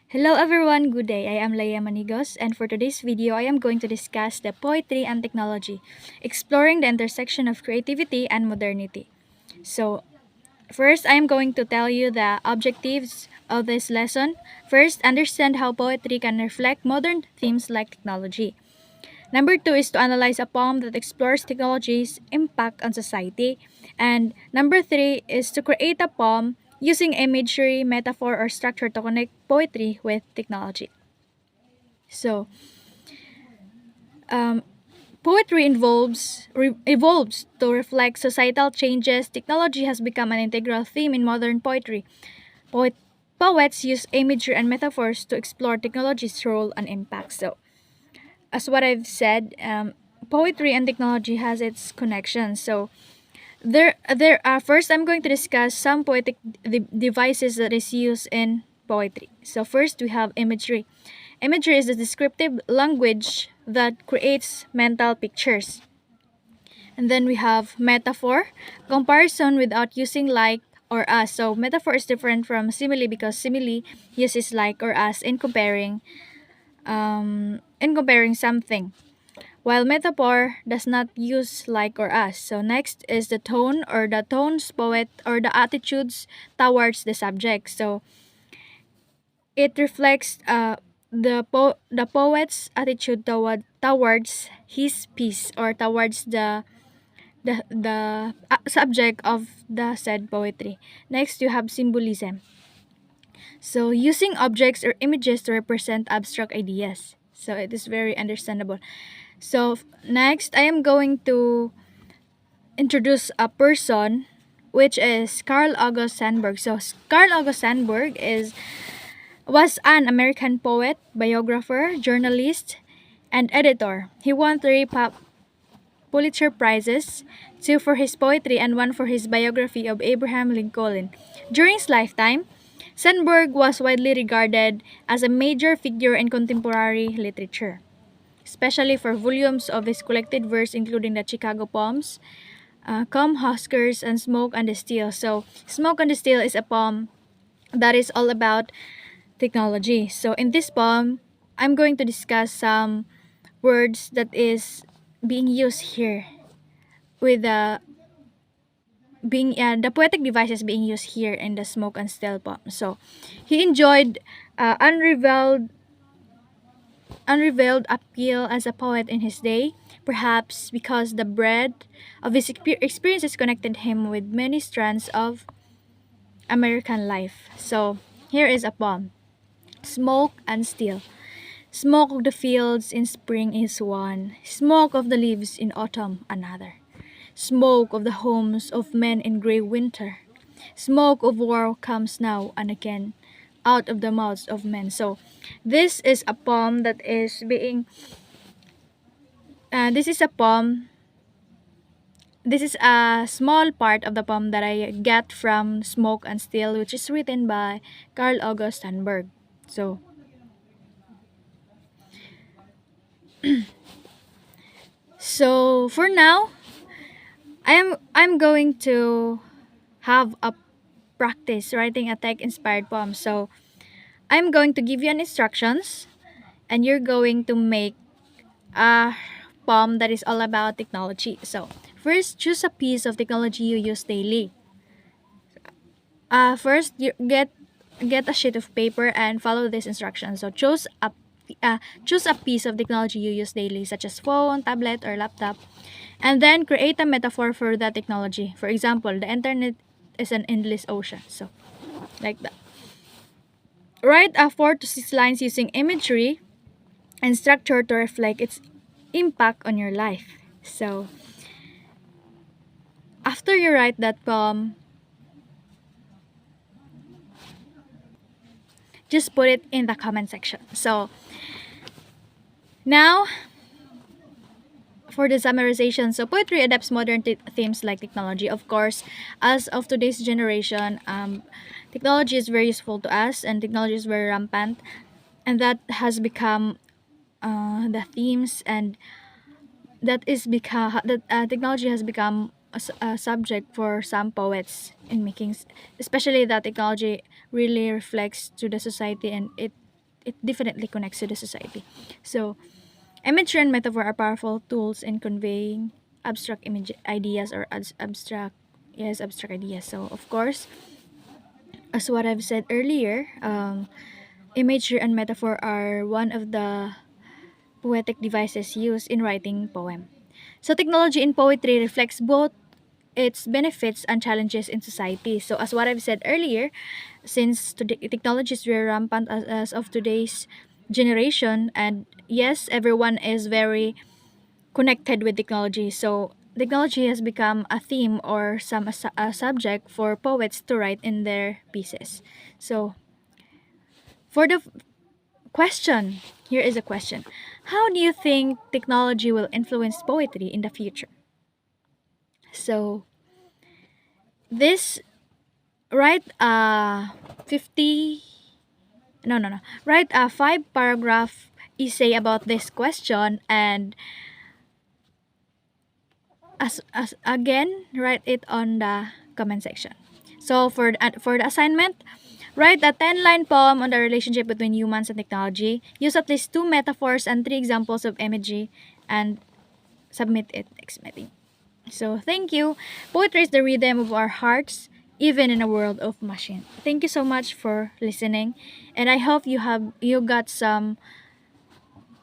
Hello everyone, good day. I am Leia Manigos, and for today's video, I am going to discuss the poetry and technology, exploring the intersection of creativity and modernity. So, first, I am going to tell you the objectives of this lesson. First, understand how poetry can reflect modern themes like technology. Number two is to analyze a poem that explores technology's impact on society. And number three is to create a poem using imagery, metaphor, or structure to connect poetry with technology. So, um, poetry evolves to reflect societal changes. Technology has become an integral theme in modern poetry. Poets use imagery and metaphors to explore technology's role and impact. So, as what I've said, poetry and technology has its connections. So first I'm going to discuss some poetic devices that is used in poetry. So first we have imagery. Imagery is the descriptive language that creates mental pictures. And then we have metaphor, comparison without using like or as. So metaphor is different from simile because simile uses like or as in comparing something, while metaphor does not use like or as. So next is the tone or the tones poet or the attitudes towards the subject. So it reflects the poet's attitude towards his piece or towards the subject of the said poetry. Next you have symbolism. So using objects or images to represent abstract ideas. So it is very understandable. So next, I am going to introduce a person, which is Carl August Sandburg. So Carl August Sandburg was an American poet, biographer, journalist, and editor. He won three Pulitzer Prizes, two for his poetry and one for his biography of Abraham Lincoln. During his lifetime, Sandburg was widely regarded as a major figure in contemporary literature, especially for volumes of his collected verse, including the Chicago Poems, Come Huskers, and Smoke and the Steel. So, Smoke and the Steel is a poem that is all about technology. So, in this poem, I'm going to discuss some words that is being used here with the poetic devices being used here in the Smoke and Steel poem. So, he enjoyed unrevealed appeal as a poet in his day, perhaps because the breadth of his experiences connected him with many strands of American life. So, here is a poem. Smoke and Steel. Smoke of the fields in spring is one, smoke of the leaves in autumn another. Smoke of the homes of men in grey winter. Smoke of war comes now and again out of the mouths of men. So, this is a poem that is being this is a poem. This is a small part of the poem that I get from Smoke and Steel, which is written by Carl August Sandburg. So, for now, I'm going to have a practice writing a tech inspired poem. So, I'm going to give you an instructions, and you're going to make a poem that is all about technology. So, first, choose a piece of technology you use daily. First, you get a sheet of paper and follow these instructions. So, choose a piece of technology you use daily, such as phone, tablet, or laptop, and then create a metaphor for that technology. For example, the internet is an endless ocean. So, like that. Write 4 to 6 lines using imagery and structure to reflect its impact on your life. So, after you write that poem, just put it in the comment section. So, now for the summarization. So, poetry adapts modern themes like technology. Of course, as of today's generation, technology is very useful to us, and technology is very rampant, and that has become the themes, and that technology has become a subject for some poets in making, especially that technology really reflects to the society, and it it definitely connects to the society. So imagery and metaphor are powerful tools in conveying abstract image ideas or abstract ideas. So of course, as what I've said earlier, imagery and metaphor are one of the poetic devices used in writing poem. So technology in poetry reflects both its benefits and challenges in society. So as what I've said earlier, since today, technology is very rampant as of today's generation, and yes, everyone is very connected with technology. So technology has become a theme or a subject for poets to write in their pieces. So for the question, here is a question. How do you think technology will influence poetry in the future? So this write a 50 no no no write a 5 paragraph essay about this question, and as again write it on the comment section. So for the assignment, write a 10-line poem on the relationship between humans and technology. Use at least 2 metaphors and 3 examples of imagery, and submit it next meeting. So thank you. Poetry is the rhythm of our hearts, even in a world of machine. Thank you so much for listening, and I hope you got some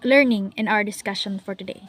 learning in our discussion for today.